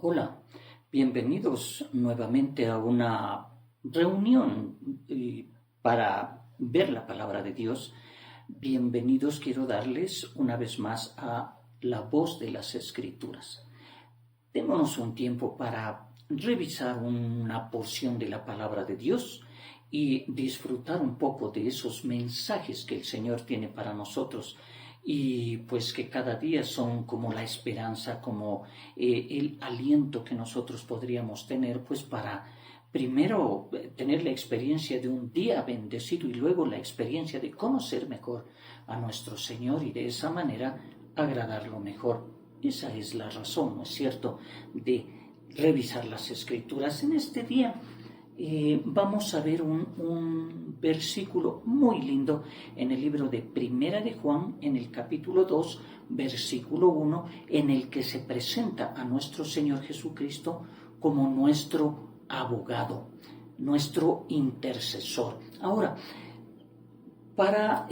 Hola, bienvenidos nuevamente a una reunión para ver la palabra de Dios. Bienvenidos, quiero darles una vez más a la voz de las Escrituras. Démonos un tiempo para revisar una porción de la palabra de Dios y disfrutar un poco de esos mensajes que el Señor tiene para nosotros y pues que cada día son como la esperanza, como el aliento que nosotros podríamos tener pues para primero tener la experiencia de un día bendecido y luego la experiencia de conocer mejor a nuestro Señor y de esa manera agradarlo mejor. Esa es la razón, ¿no es cierto?, de revisar las Escrituras. En este día vamos a ver un versículo muy lindo en el libro de Primera de Juan, en el capítulo 2, versículo 1, en el que se presenta a nuestro Señor Jesucristo como nuestro abogado, nuestro intercesor. Ahora, para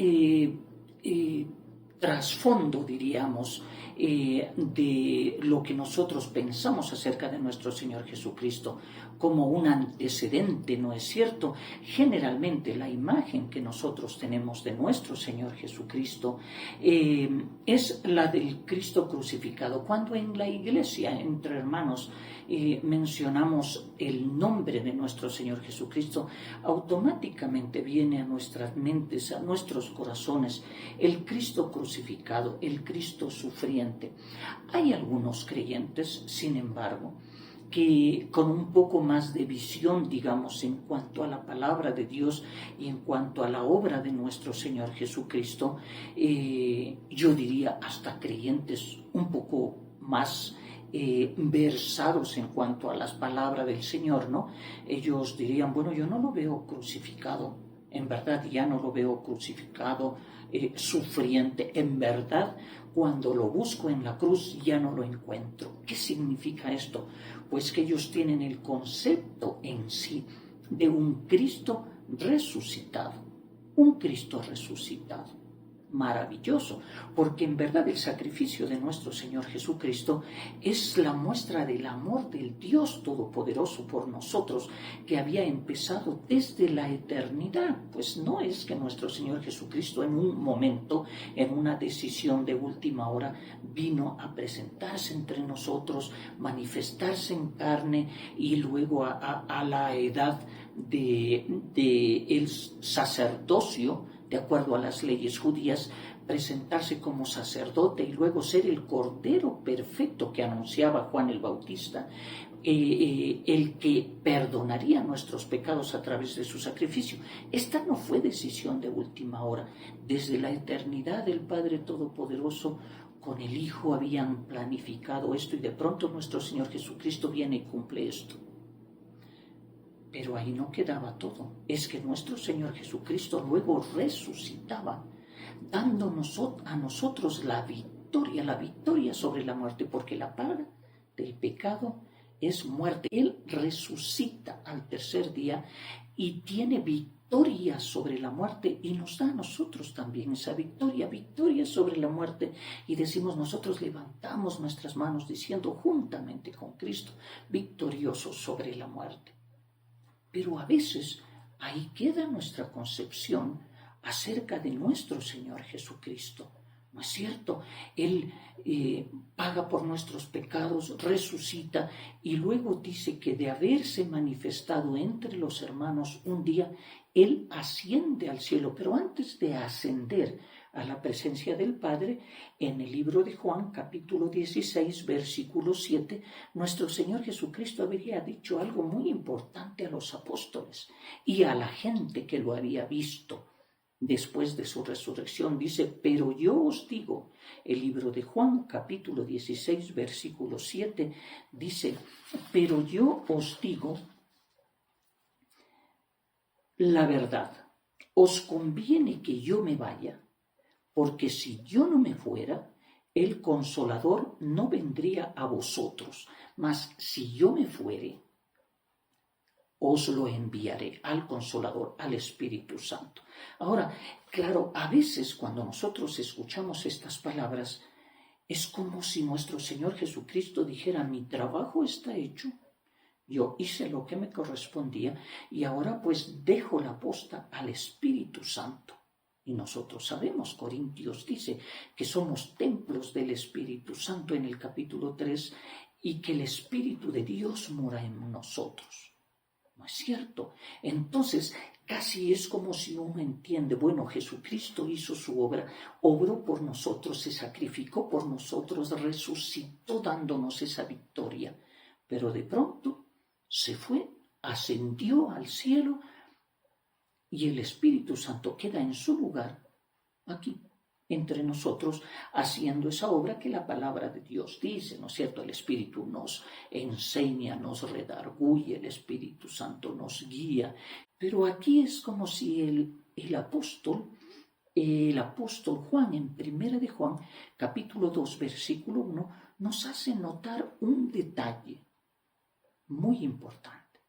trasfondo, diríamos, de lo que nosotros pensamos acerca de nuestro Señor Jesucristo como un antecedente, ¿no es cierto? Generalmente la imagen que nosotros tenemos de nuestro Señor Jesucristo es la del Cristo crucificado. Cuando en la iglesia, entre hermanos, mencionamos el nombre de nuestro Señor Jesucristo, automáticamente viene a nuestras mentes, a nuestros corazones, el Cristo crucificado, el Cristo sufriente. Hay algunos creyentes, sin embargo, que con un poco más de visión, digamos, en cuanto a la palabra de Dios y en cuanto a la obra de nuestro Señor Jesucristo, yo diría hasta creyentes un poco más versados en cuanto a las palabras del Señor, ¿no? Ellos dirían, bueno, yo no lo veo crucificado, en verdad ya no lo veo crucificado, sufriente, en verdad cuando lo busco en la cruz ya no lo encuentro. ¿Qué significa esto? Pues que ellos tienen el concepto en sí de un Cristo resucitado, un Cristo resucitado. Maravilloso, porque en verdad el sacrificio de nuestro Señor Jesucristo es la muestra del amor del Dios Todopoderoso por nosotros, que había empezado desde la eternidad. Pues no es que nuestro Señor Jesucristo en un momento, en una decisión de última hora, vino a presentarse entre nosotros, manifestarse en carne y luego a la edad de el sacerdocio, de acuerdo a las leyes judías, presentarse como sacerdote y luego ser el Cordero perfecto que anunciaba Juan el Bautista, el que perdonaría nuestros pecados a través de su sacrificio. Esta no fue decisión de última hora. Desde la eternidad el Padre Todopoderoso con el Hijo habían planificado esto y de pronto nuestro Señor Jesucristo viene y cumple esto. Pero ahí no quedaba todo. Es que nuestro Señor Jesucristo luego resucitaba, dándonos a nosotros la victoria sobre la muerte, porque la paga del pecado es muerte. Él resucita al tercer día y tiene victoria sobre la muerte y nos da a nosotros también esa victoria sobre la muerte. Y decimos, nosotros levantamos nuestras manos diciendo juntamente con Cristo, victoriosos sobre la muerte. Pero a veces ahí queda nuestra concepción acerca de nuestro Señor Jesucristo. ¿No es cierto? Él paga por nuestros pecados, resucita y luego dice que de haberse manifestado entre los hermanos un día, Él asciende al cielo. Pero antes de ascender a la presencia del Padre, en el libro de Juan, capítulo 16, versículo 7, nuestro Señor Jesucristo había dicho algo muy importante a los apóstoles y a la gente que lo había visto después de su resurrección. Dice, pero yo os digo, el libro de Juan, capítulo 16, versículo 7, dice, pero yo os digo la verdad, os conviene que yo me vaya, porque si yo no me fuera, el Consolador no vendría a vosotros, mas si yo me fuere, os lo enviaré al Consolador, al Espíritu Santo. Ahora, claro, a veces cuando nosotros escuchamos estas palabras, Es como si nuestro Señor Jesucristo dijera, mi trabajo está hecho, yo hice lo que me correspondía y ahora pues dejo la posta al Espíritu Santo. Y nosotros sabemos, Corintios dice que somos templos del Espíritu Santo en el capítulo 3 y que el Espíritu de Dios mora en nosotros. ¿No es cierto? Entonces, casi es como si uno entiende, bueno, Jesucristo hizo su obra, obró por nosotros, se sacrificó por nosotros, resucitó dándonos esa victoria, pero de pronto se fue, ascendió al cielo y el Espíritu Santo queda en su lugar aquí, entre nosotros, haciendo esa obra que la palabra de Dios dice, ¿no es cierto? El Espíritu nos enseña, nos redarguye, el Espíritu Santo nos guía. Pero aquí es como si el apóstol Juan, en 1 de Juan, capítulo 2, versículo 1, nos hace notar un detalle muy importante.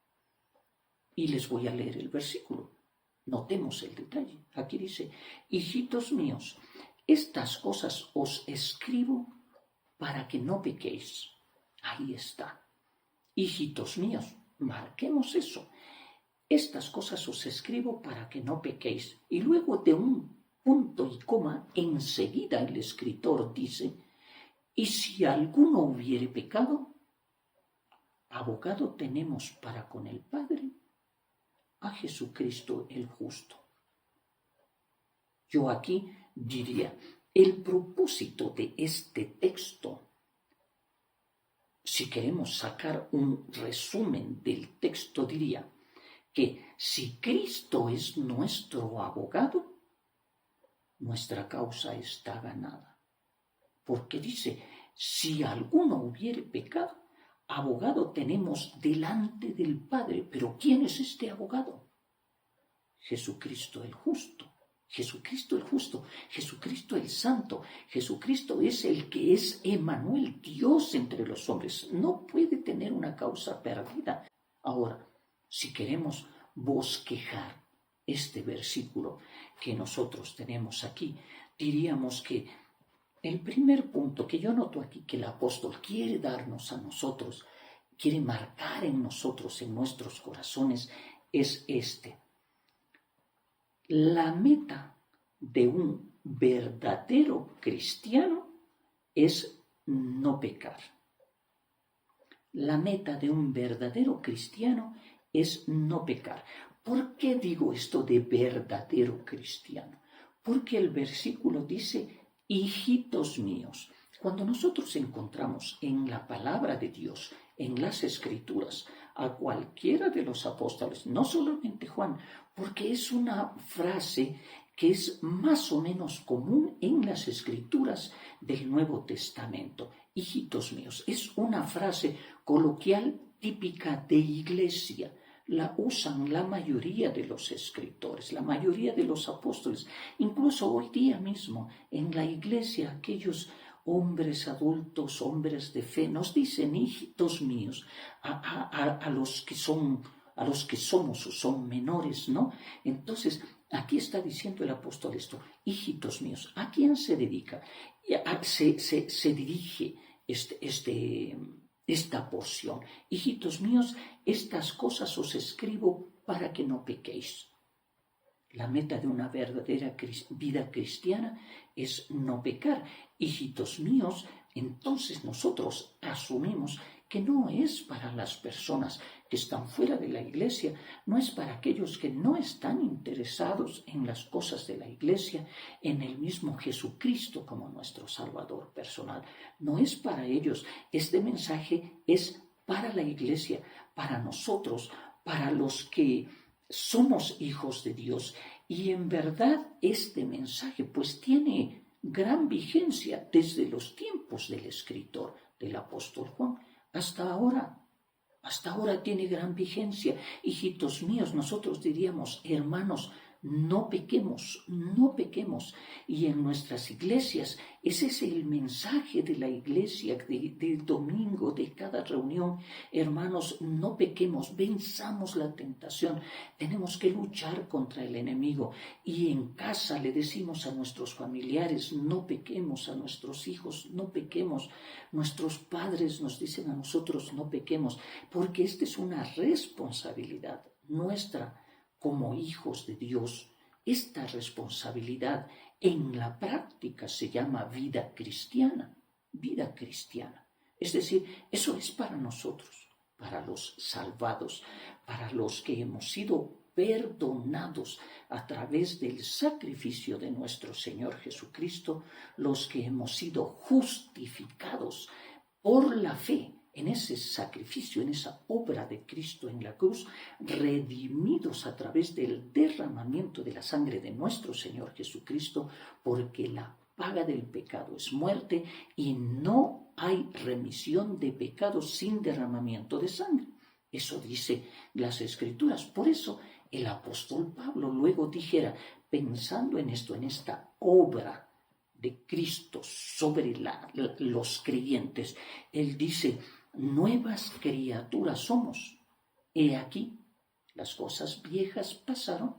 Y les voy a leer el versículo. Notemos el detalle. Aquí dice, hijitos míos, estas cosas os escribo para que no pequéis. Ahí está. Hijitos míos, marquemos eso. Estas cosas os escribo para que no pequéis. Y luego de un punto y coma, enseguida el escritor dice, y si alguno hubiere pecado, abogado tenemos para con el Padre, a Jesucristo el justo. Yo aquí diría, el propósito de este texto, si queremos sacar un resumen del texto, diría que si Cristo es nuestro abogado, nuestra causa está ganada. Porque dice, si alguno hubiere pecado, abogado tenemos delante del Padre. Pero ¿quién es este abogado? Jesucristo el justo. Jesucristo el justo, Jesucristo el santo, Jesucristo es el que es Emmanuel, Dios entre los hombres. No puede tener una causa perdida. Ahora, si queremos bosquejar este versículo que nosotros tenemos aquí, diríamos que el primer punto que yo noto aquí que el apóstol quiere darnos a nosotros, quiere marcar en nosotros, en nuestros corazones, es este. La meta de un verdadero cristiano es no pecar. La meta de un verdadero cristiano es no pecar. ¿Por qué digo esto de verdadero cristiano? Porque el versículo dice, hijitos míos. Cuando nosotros encontramos en la palabra de Dios, en las Escrituras, a cualquiera de los apóstoles, no solamente Juan, porque es una frase que es más o menos común en las Escrituras del Nuevo Testamento. Hijitos míos, es una frase coloquial típica de iglesia. La usan la mayoría de los escritores, la mayoría de los apóstoles, incluso hoy día mismo en la iglesia aquellos hombres adultos, hombres de fe, nos dicen hijitos míos a los que somos o son menores, ¿no? Entonces, aquí está diciendo el apóstol esto, hijitos míos. ¿A quién se dedica? Se dirige esta porción. Hijitos míos, estas cosas os escribo para que no pequéis. La meta de una verdadera vida cristiana es no pecar. Hijitos míos, entonces nosotros asumimos que no es para las personas que están fuera de la iglesia, no es para aquellos que no están interesados en las cosas de la iglesia, en el mismo Jesucristo como nuestro Salvador personal. No es para ellos. Este mensaje es para la iglesia, para nosotros, para los que somos hijos de Dios. Y en verdad este mensaje pues tiene gran vigencia desde los tiempos del escritor, del apóstol Juan, hasta ahora. Hasta ahora tiene gran vigencia. Hijitos míos, nosotros diríamos hermanos no pequemos, no pequemos. Y en nuestras iglesias, ese es el mensaje de la iglesia, del domingo, de cada reunión. Hermanos, no pequemos, venzamos la tentación. Tenemos que luchar contra el enemigo. Y en casa le decimos a nuestros familiares, no pequemos, a nuestros hijos, no pequemos. Nuestros padres nos dicen a nosotros, no pequemos, porque esta es una responsabilidad nuestra como hijos de Dios. Esta responsabilidad en la práctica se llama vida cristiana, vida cristiana. Es decir, eso es para nosotros, para los salvados, para los que hemos sido perdonados a través del sacrificio de nuestro Señor Jesucristo, los que hemos sido justificados por la fe en ese sacrificio, en esa obra de Cristo en la cruz, redimidos a través del derramamiento de la sangre de nuestro Señor Jesucristo, porque la paga del pecado es muerte y no hay remisión de pecados sin derramamiento de sangre. Eso dice las Escrituras. Por eso el apóstol Pablo luego dijera, pensando en esto, en esta obra de Cristo sobre los creyentes, él dice, nuevas criaturas somos. He aquí, las cosas viejas pasaron,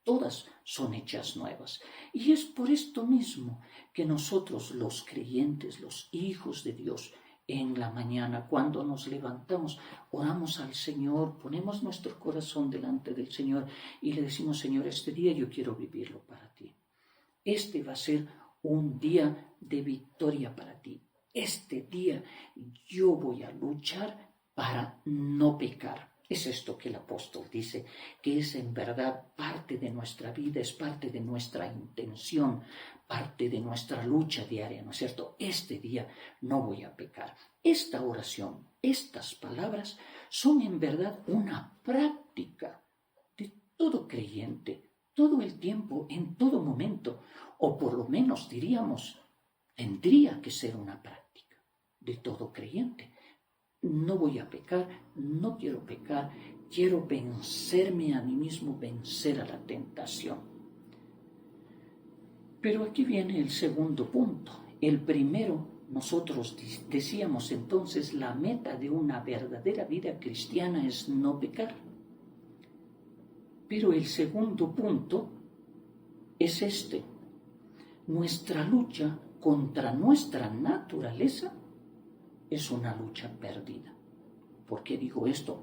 todas son hechas nuevas. Y es por esto mismo que nosotros, los creyentes, los hijos de Dios, en la mañana, cuando nos levantamos, oramos al Señor, ponemos nuestro corazón delante del Señor y le decimos, Señor, este día yo quiero vivirlo para ti. Este va a ser un día de victoria para ti. Este día yo voy a luchar para no pecar. Es esto que el apóstol dice, que es en verdad parte de nuestra vida, es parte de nuestra intención, parte de nuestra lucha diaria, ¿no es cierto? Este día no voy a pecar. Esta oración, estas palabras son en verdad una práctica de todo creyente, todo el tiempo, en todo momento, o por lo menos diríamos, tendría que ser una práctica de todo creyente. No voy a pecar, no quiero pecar, quiero vencerme a mí mismo, vencer a la tentación. Pero aquí viene el segundo punto. El primero, nosotros decíamos entonces, la meta de una verdadera vida cristiana es no pecar. Pero el segundo punto es este. Nuestra lucha contra nuestra naturaleza es una lucha perdida. ¿Por qué digo esto?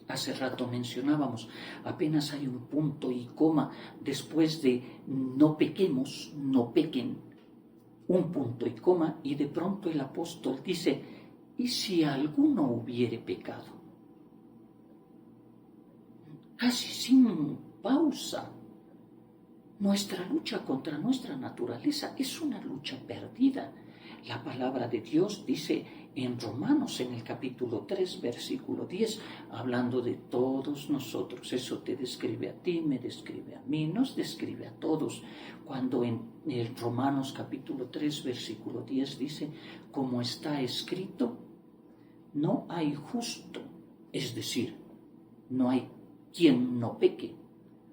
Hace rato mencionábamos, apenas hay un punto y coma después de no pequemos, no pequen, un punto y coma, y de pronto el apóstol dice, ¿y si alguno hubiere pecado? Casi sin pausa. Nuestra lucha contra nuestra naturaleza es una lucha perdida. La palabra de Dios dice en Romanos, en el capítulo 3, versículo 10, hablando de todos nosotros. Eso te describe a ti, me describe a mí, nos describe a todos. Cuando en el Romanos capítulo 3, versículo 10 dice, como está escrito, no hay justo, es decir, no hay quien no peque.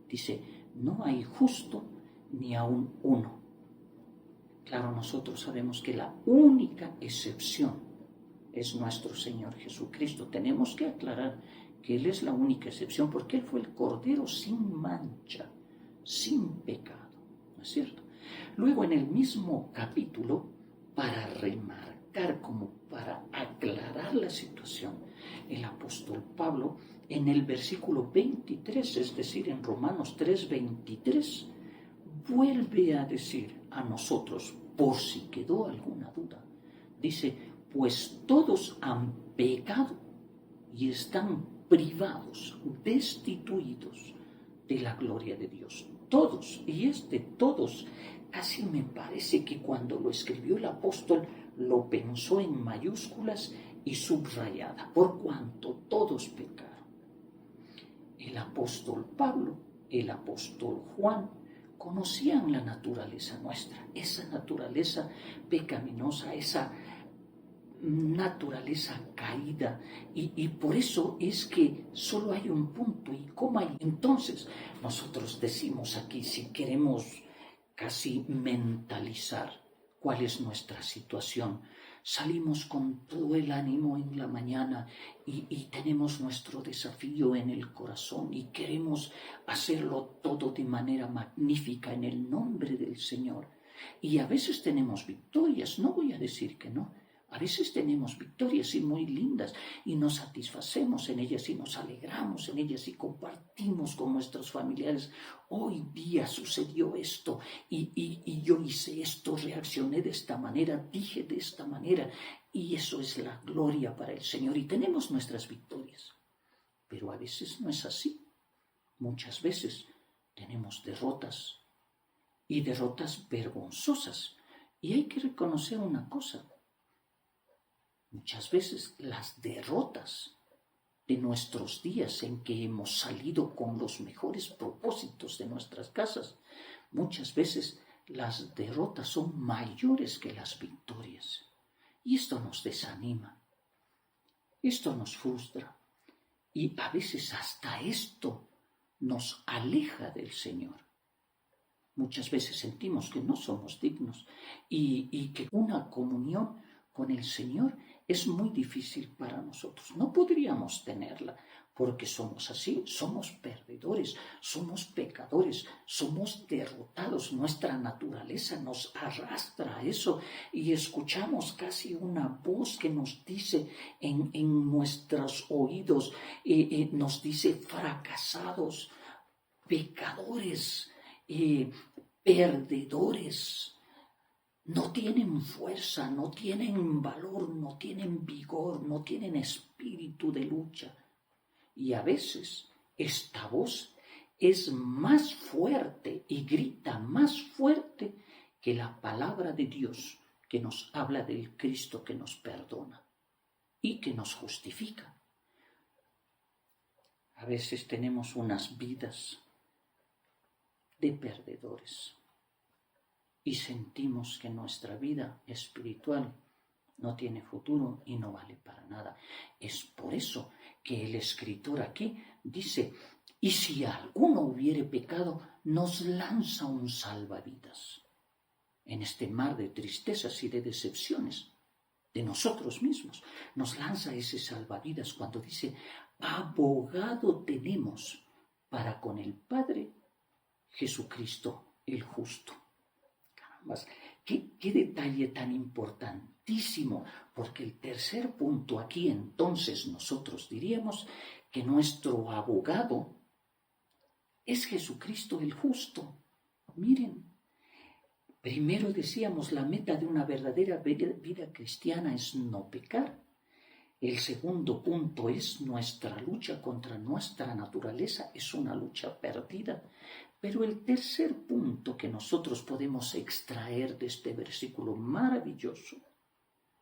Dice, no hay justo ni aun uno. Claro, nosotros sabemos que la única excepción es nuestro Señor Jesucristo. Tenemos que aclarar que Él es la única excepción porque Él fue el Cordero sin mancha, sin pecado, ¿no es cierto? Luego en el mismo capítulo, para remarcar, como para aclarar la situación, el apóstol Pablo en el versículo 23, es decir, en Romanos 3:23, vuelve a decir a nosotros, por si quedó alguna duda, dice, pues todos han pecado y están privados, destituidos de la gloria de Dios. Todos, y todos, casi me parece que cuando lo escribió el apóstol lo pensó en mayúsculas y subrayada, por cuanto todos pecaron. El apóstol Pablo, el apóstol Juan, conocían la naturaleza nuestra, esa naturaleza pecaminosa, esa naturaleza caída y por eso es que solo hay un punto y coma. Y entonces nosotros decimos aquí, si queremos casi mentalizar cuál es nuestra situación, salimos con todo el ánimo en la mañana y tenemos nuestro desafío en el corazón y queremos hacerlo todo de manera magnífica en el nombre del Señor. Y a veces tenemos victorias, no voy a decir que no. A veces tenemos victorias y muy lindas y nos satisfacemos en ellas y nos alegramos en ellas y compartimos con nuestros familiares. Hoy día sucedió esto y yo hice esto, reaccioné de esta manera, dije de esta manera, y eso es la gloria para el Señor y tenemos nuestras victorias. Pero a veces no es así. Muchas veces tenemos derrotas y derrotas vergonzosas. Y hay que reconocer una cosa. Muchas veces las derrotas de nuestros días en que hemos salido con los mejores propósitos de nuestras casas, muchas veces las derrotas son mayores que las victorias. Y esto nos desanima, esto nos frustra y a veces hasta esto nos aleja del Señor. Muchas veces sentimos que no somos dignos y que una comunión con el Señor es muy difícil para nosotros. No podríamos tenerla porque somos así, somos perdedores, somos pecadores, somos derrotados. Nuestra naturaleza nos arrastra a eso y escuchamos casi una voz que nos dice en nuestros oídos, nos dice fracasados, pecadores, perdedores. No tienen fuerza, no tienen valor, no tienen vigor, no tienen espíritu de lucha. Y a veces esta voz es más fuerte y grita más fuerte que la palabra de Dios que nos habla del Cristo que nos perdona y que nos justifica. A veces tenemos unas vidas de perdedores. Y sentimos que nuestra vida espiritual no tiene futuro y no vale para nada. Es por eso que el escritor aquí dice, y si alguno hubiere pecado, nos lanza un salvavidas en este mar de tristezas y de decepciones de nosotros mismos. Nos lanza ese salvavidas cuando dice, abogado tenemos para con el Padre, Jesucristo el justo. ¿Qué detalle tan importantísimo? Porque el tercer punto aquí entonces nosotros diríamos que nuestro abogado es Jesucristo el justo. Miren, primero decíamos la meta de una verdadera vida cristiana es no pecar. El segundo punto es nuestra lucha contra nuestra naturaleza, es una lucha perdida. Pero el tercer punto que nosotros podemos extraer de este versículo maravilloso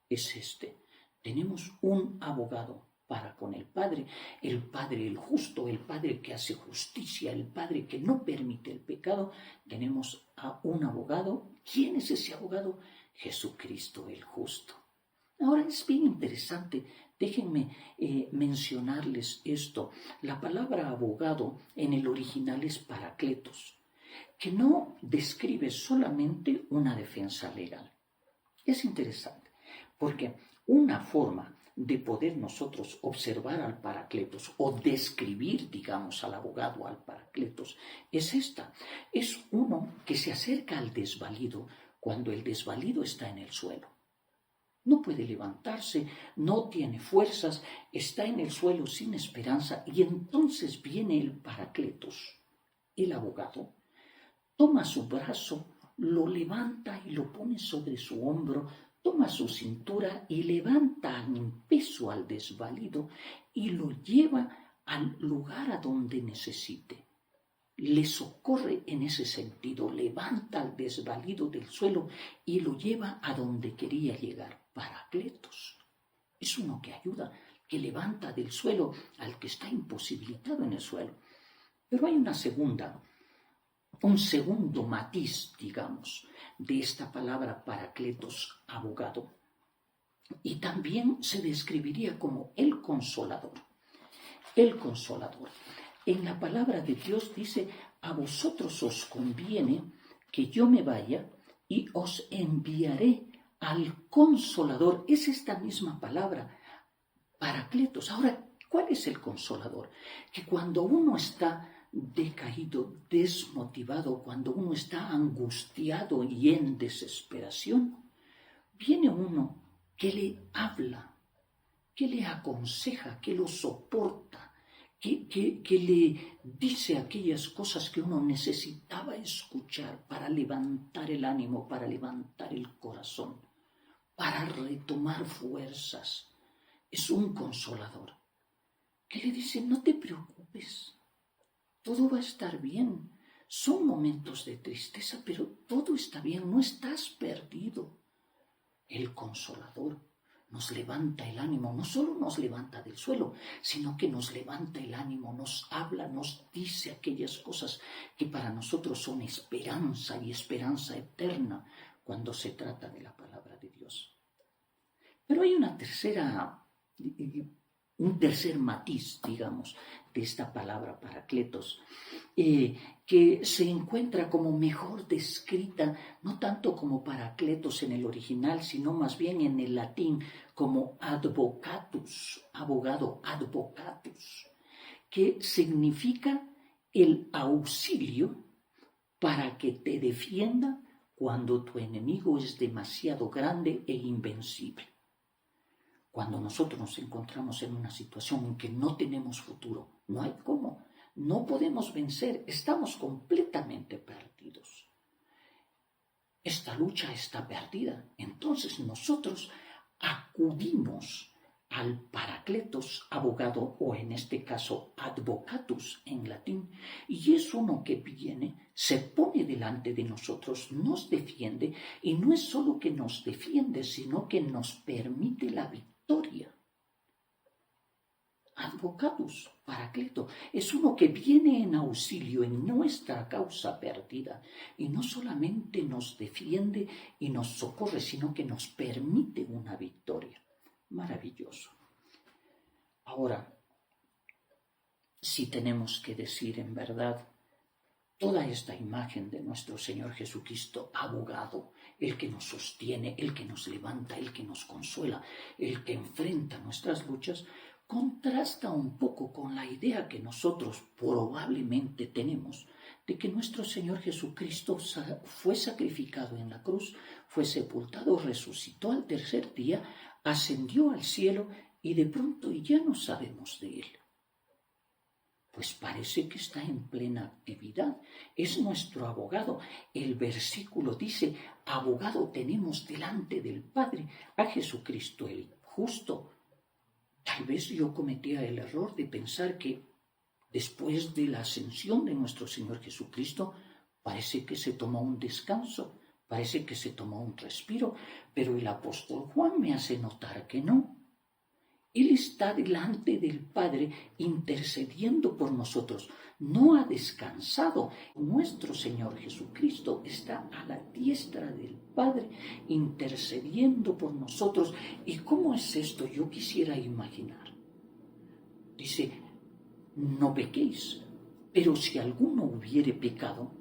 es este. Tenemos un abogado para con el Padre el justo, el Padre que hace justicia, el Padre que no permite el pecado. Tenemos a un abogado. ¿Quién es ese abogado? Jesucristo el justo. Ahora es bien interesante, déjenme mencionarles esto. La palabra abogado en el original es paracletos, que no describe solamente una defensa legal. Es interesante, porque una forma de poder nosotros observar al paracletos o describir, digamos, al abogado, al paracletos, es esta. Es uno que se acerca al desvalido cuando el desvalido está en el suelo. No puede levantarse, no tiene fuerzas, está en el suelo sin esperanza y entonces viene el paracletos, el abogado, toma su brazo, lo levanta y lo pone sobre su hombro, toma su cintura y levanta en peso al desvalido y lo lleva al lugar a donde necesite. Le socorre en ese sentido, levanta al desvalido del suelo y lo lleva a donde quería llegar. Paracletos es uno que ayuda, que levanta del suelo al que está imposibilitado en el suelo. Pero hay un segundo matiz, digamos, de esta palabra paracletos, abogado. y también se describiría como el Consolador. El Consolador. En la palabra de Dios dice: a vosotros os conviene que yo me vaya y os enviaré al Consolador. Es esta misma palabra, Paracletos. Ahora, ¿cuál es el Consolador? Que cuando uno está decaído, desmotivado, cuando uno está angustiado y en desesperación, viene uno que le habla, que le aconseja, que lo soporta, que le dice aquellas cosas que uno necesitaba escuchar para levantar el ánimo, para levantar el corazón, para retomar fuerzas. Es un consolador que le dice: no te preocupes, todo va a estar bien. Son momentos de tristeza, pero todo está bien, no estás perdido. El Consolador nos levanta el ánimo, no solo nos levanta del suelo, sino que nos levanta el ánimo, nos habla, nos dice aquellas cosas que para nosotros son esperanza y esperanza eterna cuando se trata de la palabra de Dios. Pero hay un tercer matiz, digamos, de esta palabra Paracletos, que se encuentra como mejor descrita, no tanto como Paracletos en el original, sino más bien en el latín como advocatus, abogado, advocatus, que significa el auxilio para que te defienda cuando tu enemigo es demasiado grande e invencible. Cuando nosotros nos encontramos en una situación en que no tenemos futuro, no hay cómo, no podemos vencer, estamos completamente perdidos. Esta lucha está perdida. Entonces nosotros acudimos al Paracletos, abogado, o en este caso advocatus en latín, y es uno que viene, se pone delante de nosotros, nos defiende, y no es solo que nos defiende, sino que nos permite la victoria. Advocatus, Paracleto, es uno que viene en auxilio en nuestra causa perdida y no solamente nos defiende y nos socorre, sino que nos permite una victoria. Maravilloso. Ahora, si tenemos que decir en verdad, toda esta imagen de nuestro Señor Jesucristo, abogado, el que nos sostiene, el que nos levanta, el que nos consuela, el que enfrenta nuestras luchas, contrasta un poco con la idea que nosotros probablemente tenemos de que nuestro Señor Jesucristo fue sacrificado en la cruz, fue sepultado, resucitó al tercer día, ascendió al cielo y de pronto ya no sabemos de él. Pues parece que está en plena actividad, es nuestro abogado. El versículo dice: abogado tenemos delante del Padre a Jesucristo el justo. Tal vez yo cometía el error de pensar que después de la ascensión de nuestro Señor Jesucristo, parece que se tomó un descanso, parece que se tomó un respiro, pero el apóstol Juan me hace notar que no. Él está delante del Padre intercediendo por nosotros. No ha descansado. Nuestro Señor Jesucristo está a la diestra del Padre intercediendo por nosotros. ¿Y cómo es esto? Yo quisiera imaginar. Dice: no pequéis, pero si alguno hubiere pecado,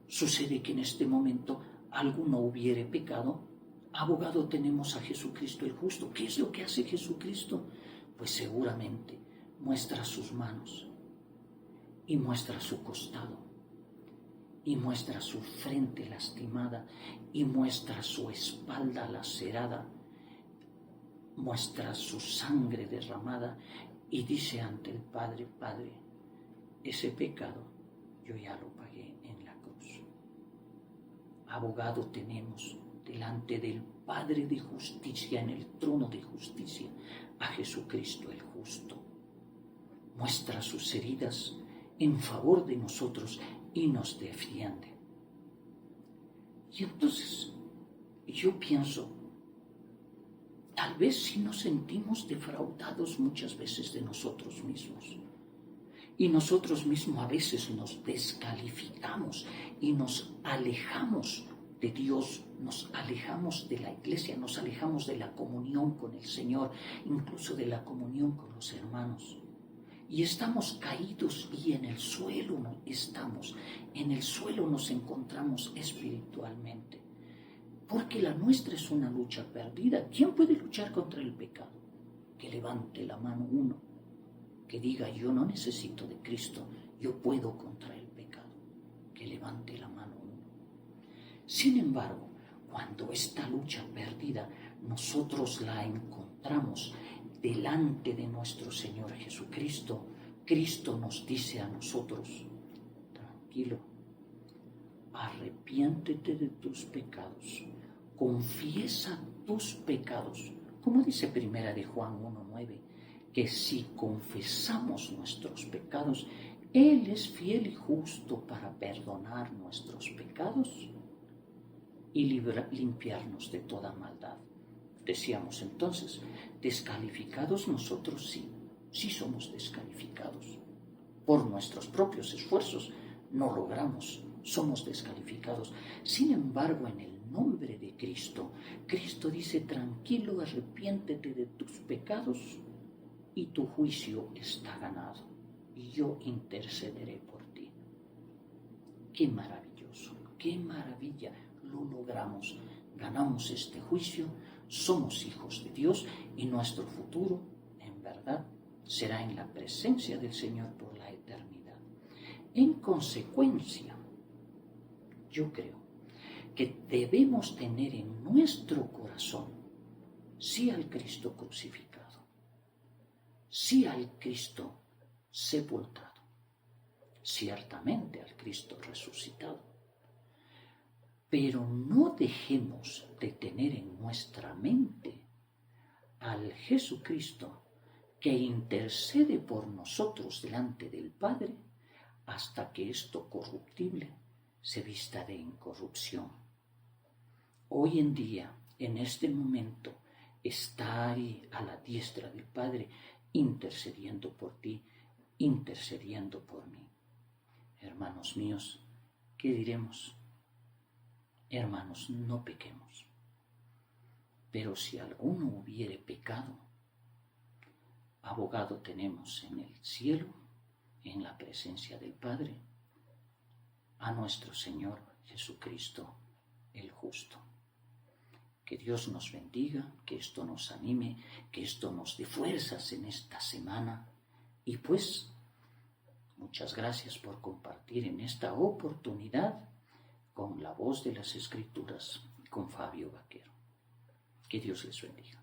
sucede que en este momento alguno hubiere pecado, abogado tenemos a Jesucristo el justo. ¿Qué es lo que hace Jesucristo? Pues seguramente muestra sus manos y muestra su costado y muestra su frente lastimada y muestra su espalda lacerada, muestra su sangre derramada y dice ante el Padre: Padre, ese pecado yo ya lo pagué en la cruz. Abogado tenemos delante del Padre de justicia, en el trono de justicia, a Jesucristo el justo. Muestra sus heridas en favor de nosotros y nos defiende. Y entonces yo pienso, tal vez si nos sentimos defraudados muchas veces de nosotros mismos. Y nosotros mismos a veces nos descalificamos y nos alejamos de Dios, nos alejamos de la iglesia, nos alejamos de la comunión con el Señor, incluso de la comunión con los hermanos. Y estamos caídos y en el suelo nos encontramos espiritualmente. Porque la nuestra es una lucha perdida. ¿Quién puede luchar contra el pecado? Que levante la mano uno, que diga: yo no necesito de Cristo, yo puedo contra el pecado. Que levante la mano uno. Sin embargo, cuando esta lucha perdida nosotros la encontramos delante de nuestro Señor Jesucristo, Cristo nos dice a nosotros: tranquilo, arrepiéntete de tus pecados, confiesa tus pecados, como dice Primera de Juan 1:9, que si confesamos nuestros pecados, Él es fiel y justo para perdonar nuestros pecados y limpiarnos de toda maldad. Decíamos entonces, descalificados nosotros sí somos descalificados. Por nuestros propios esfuerzos no logramos, somos descalificados. Sin embargo, en el nombre de Cristo, Cristo dice: tranquilo, arrepiéntete de tus pecados y tu juicio está ganado, y yo intercederé por ti. ¡Qué maravilloso! ¡Qué maravilla! Lo logramos, ganamos este juicio, somos hijos de Dios y nuestro futuro, en verdad, será en la presencia del Señor por la eternidad. En consecuencia, yo creo que debemos tener en nuestro corazón sí al Cristo crucificado, sí al Cristo sepultado, ciertamente al Cristo resucitado. Pero no dejemos de tener en nuestra mente al Jesucristo que intercede por nosotros delante del Padre hasta que esto corruptible se vista de incorrupción. Hoy en día, en este momento, está ahí a la diestra del Padre intercediendo por ti, intercediendo por mí. Hermanos míos, ¿qué diremos? Hermanos, no pequemos. Pero si alguno hubiere pecado, abogado tenemos en el cielo, en la presencia del Padre, a nuestro Señor Jesucristo el justo. Que Dios nos bendiga, que esto nos anime, que esto nos dé fuerzas en esta semana. Y pues, muchas gracias por compartir en esta oportunidad con la voz de las Escrituras, con Fabio Vaquero. Que Dios les bendiga.